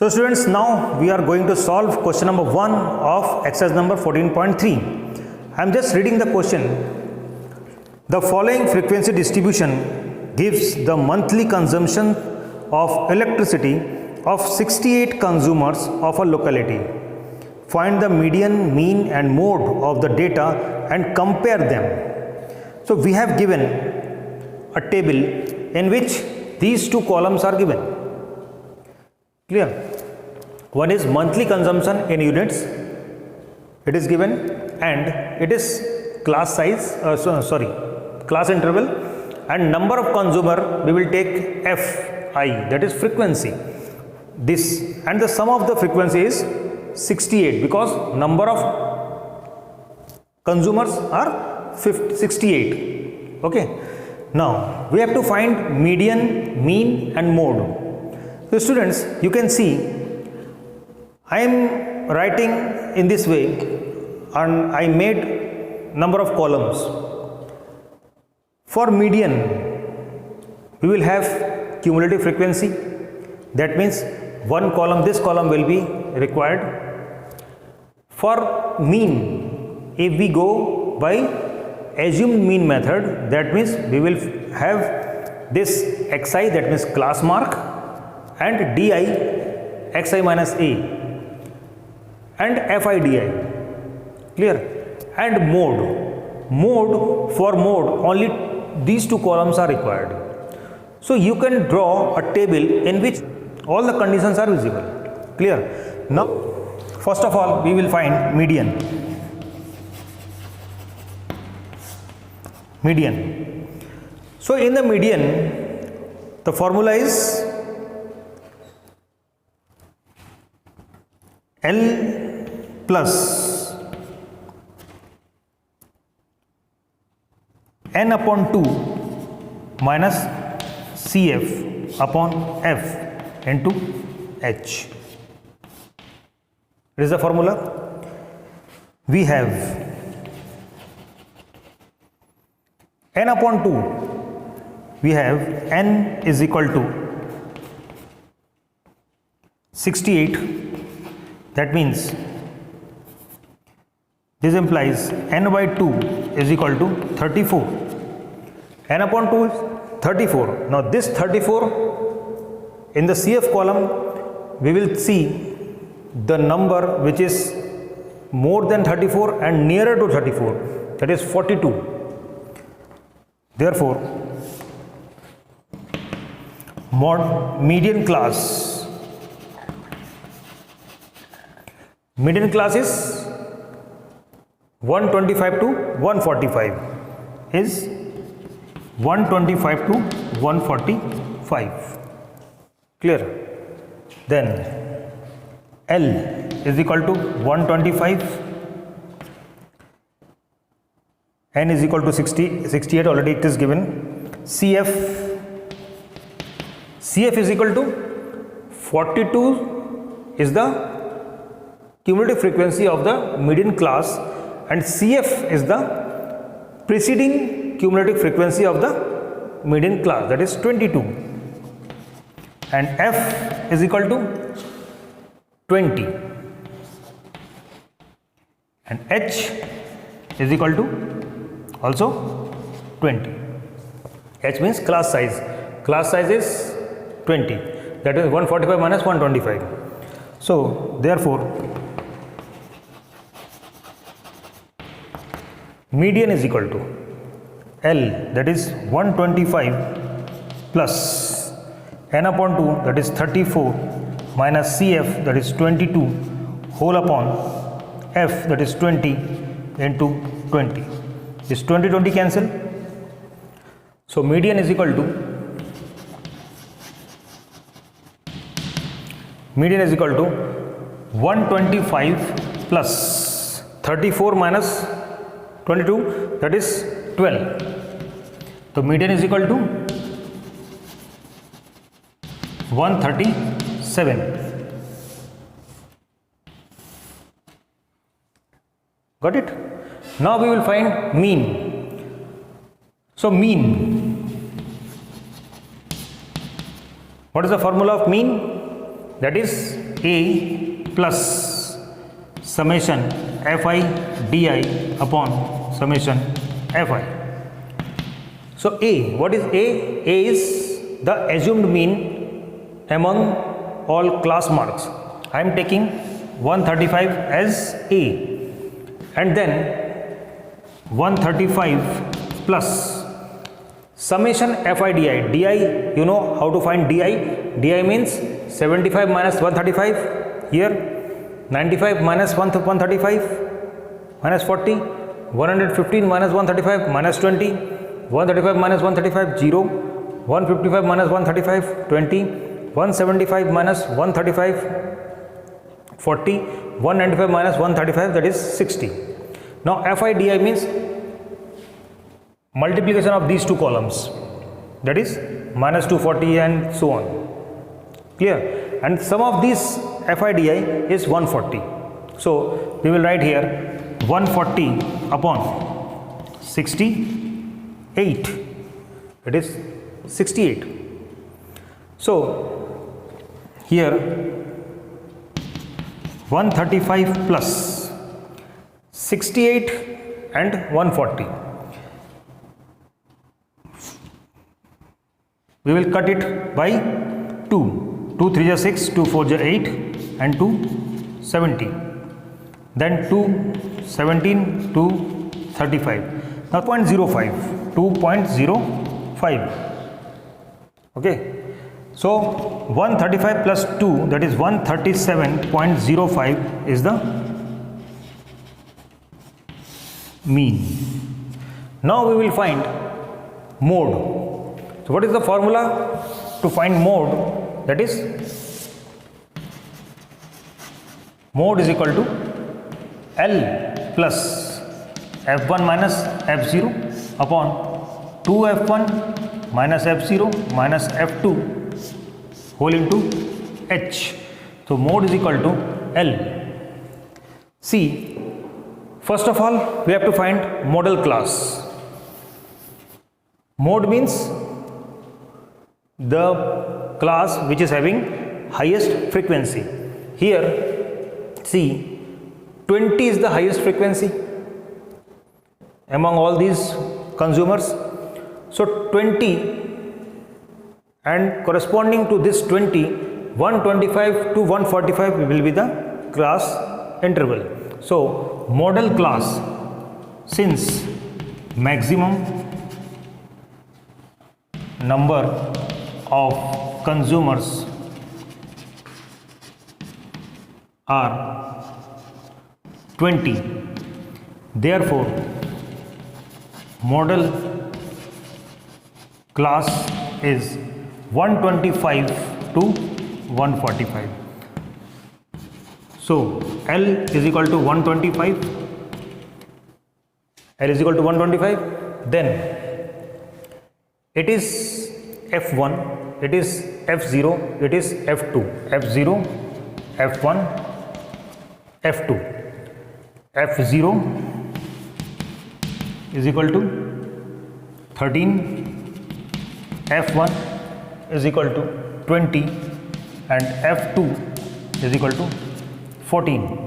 So students, now we are going to solve question number 1 of exercise number 14.3. I am just reading the question. The following frequency distribution gives the monthly consumption of electricity of 68 consumers of a locality. Find the median, mean and mode of the data and compare them. So we have given a table in which these two columns are given. Clear? One is monthly consumption in units, it is given, and it is class size, class interval, and number of consumer we will take Fi, that is frequency. This and the sum of the frequency is 68 because number of consumers are 68. Okay. Now we have to find median, mean and mode. So students, you can see I am writing in this way and I made number of columns. For median, we will have cumulative frequency. That means one column, this column will be required. For mean, if we go by assumed mean method, that means we will have this xi, that means class mark, and di xi minus a and fi di. Clear? And mode, for mode only these two columns are required. So you can draw a table in which all the conditions are visible. Clear? Now first of all we will find median. So in the median the formula is L plus n upon 2 minus Cf upon F into H. It is the formula. We have n upon 2, we have n is equal to 68. That means this implies n by 2 is equal to 34. N upon 2 is 34. Now this 34 in the CF column we will see the number which is more than 34 and nearer to 34, that is 42. Therefore, median class is 125 to 145, is 125 to 145. Clear? Then L is equal to 125, N is equal to 68, already it is given. CF is equal to 42 is the cumulative frequency of the median class, and CF is the preceding cumulative frequency of the median class, that is 22, and F is equal to 20, and H is equal to also 20. H means class size. Class size is 20, that is 145 minus 125. So therefore median is equal to L, that is 125 plus n upon 2, that is 34, minus CF, that is 22, whole upon F, that is 20 into 20. This 20 cancel. So median is equal to 125 plus 34 minus 22, that is 12. So median is equal to 137. Got it? Now we will find mean. So mean, what is the formula of mean? That is A plus summation Fi di upon summation Fi. So A, what is A? A is the assumed mean among all class marks. I am taking 135 as A, and then 135 plus summation Fi di. Di, you know how to find Di? Di means 75 minus 135 here, 95 minus 135 minus 40, 115 minus 135 minus 20, 135 minus 135 0, 155 minus 135 20, 175 minus 135 40, 195 minus 135, that is 60. Now Fi di means multiplication of these two columns, that is minus 240 and so on. Clear? And sum of these Fi di is 140. So we will write here 140 upon 68. It is 68. So here 135 plus 68 and 140. We will cut it by 2. 2 3 is 6, 2 4 is 8, and 2 70. Then 2 17, 2 35. Now 0.05, 2.05. Okay. So 135 plus 2, that is 137.05 is the mean. Now we will find mode. So what is the formula to find mode? That is mode is equal to L plus F1 minus F0 upon 2F1 minus F0 minus F2 whole into H. So mode is equal to L. See, first of all we have to find model class. Mode means the class which is having highest frequency. Here see, 20 is the highest frequency among all these consumers. So 20, and corresponding to this 20, 125 to 145 will be the class interval. So model class, since maximum number of consumers are 20, therefore model class is 125 to 145. So L is equal to 125. L is equal to 125. Then it is F1, it is F0, it is F2. F0, F1, F2. F0 is equal to 13. F1 is equal to 20 and F2 is equal to 14,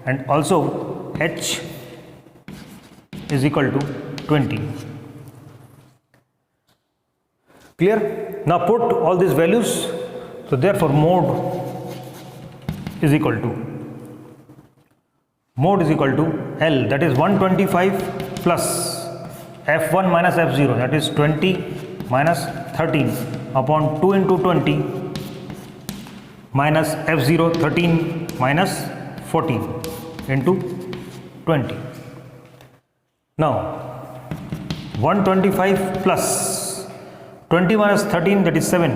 and also H is equal to 20. Clear? Now put all these values. So therefore mode is equal to L, that is 125 plus F1 minus F0, that is 20 minus 13 upon 2 into 20 minus F0, 13 minus 14 into 20. Now 125 plus 20 minus 13, that is 7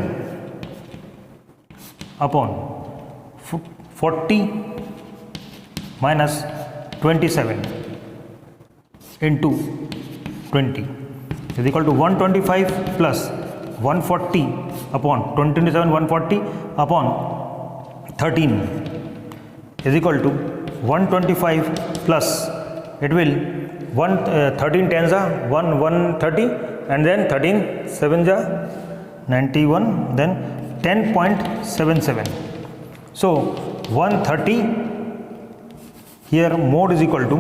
upon 40 minus 27 into 20 is equal to 125 plus 140 upon 27 140 upon 13 is equal to 125 plus, it will 13 tens are 130 and then 13 sevens are 91, then 10.77. So 130, here mode is equal to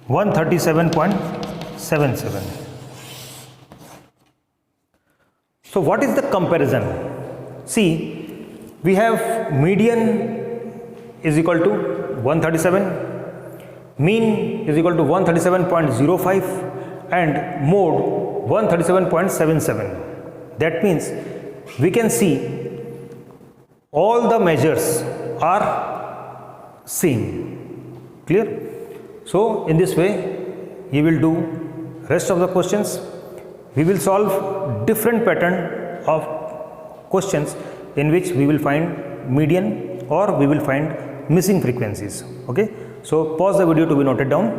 137.77. So what is the comparison? See, we have median is equal to 137, mean is equal to 137.05 and mode 137.77. That means we can see all the measures are same. Clear? So in this way you will do rest of the questions. We will solve different pattern of questions in which we will find median or we will find missing frequencies. Okay, so pause the video to be noted down.